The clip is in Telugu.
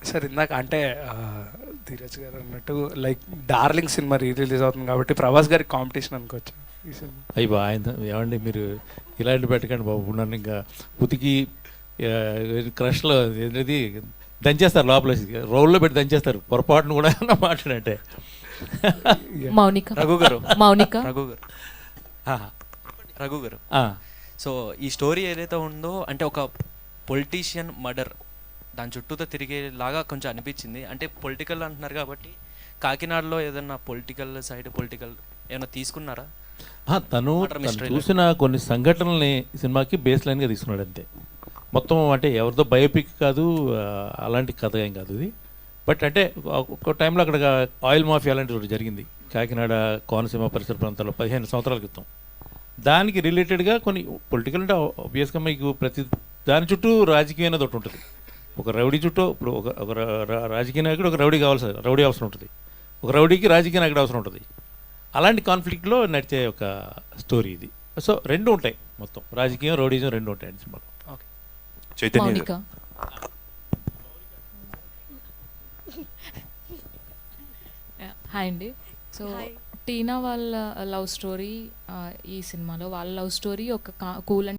సార్ ఇందాక అంటే ధీరజ్ గారు అన్నట్టు లైక్ డార్లింగ్ సినిమా రిలీజ్ అవుతుంది కాబట్టి ప్రభాస్ గారికి కాంపిటీషన్ అనుకోవచ్చు ఈ సినిమా. అయ్యి బా ఆయన ఏమండి మీరు ఇలాంటి పెట్టకండి బాబు, నన్ను ఇంకా ఉతికి క్రష్లో ఏంటది దంచేస్తారు, లోపల రోల్లో పెట్టి దంచేస్తారు పొరపాటును కూడా మాట్లాడంటే. మౌనిక రఘు గారు మౌనిక రఘు గారు రఘు గారు ఆ, సో ఈ స్టోరీ ఏదైతే ఉందో అంటే ఒక పొలిటీషియన్ మర్డర్ దాని చుట్టూతో తిరిగేలాగా కొంచెం అనిపించింది. అంటే పొలిటికల్ అంటున్నారు కాబట్టి కాకినాడలో ఏదన్నా పొలిటికల్ ఏమైనా తీసుకున్నారా? తను Murder mystery చూసిన కొన్ని సంఘటనల్ని సినిమాకి బేస్ లైన్గా తీసుకున్నాడు అంతే. మొత్తం అంటే ఎవరిదో బయోపిక్ కాదు, అలాంటి కథ ఏం కాదు ఇది. బట్ అంటే ఒక టైంలో అక్కడ ఆయిల్ మాఫియా అలాంటిది ఒకటి జరిగింది కాకినాడ కోనసీమ పరిసర ప్రాంతాల్లో 15 సంవత్సరాల క్రితం. దానికి రిలేటెడ్గా కొన్ని పొలిటికల్ అంటే ఆబ్వియస్గా మీకు ప్రతి దాని చుట్టూ రాజకీయం అనేది ఒకటి ఉంటుంది. ఒక రౌడీ చుట్టూ ఇప్పుడు ఒక రాజకీయ నాయకుడు ఒక రౌడీ రౌడీ అవసరం ఉంటుంది, ఒక రౌడీకి రాజకీయ నాయకుడు అవసరం ఉంటుంది. అలాంటి కాన్ఫ్లిక్ట్లో నడిచే ఒక స్టోరీ ఇది. సో రెండు ఉంటాయి, మొత్తం రాజకీయం రౌడీజం రెండు ఉంటాయి అండి సినిమాలో. చైతన్య మౌనిక హాయ్ అండి. సో టీనా వాళ్ళ లవ్ స్టోరీ ఈ సినిమాలో వాళ్ళ లవ్ స్టోరీ ఒక కూల్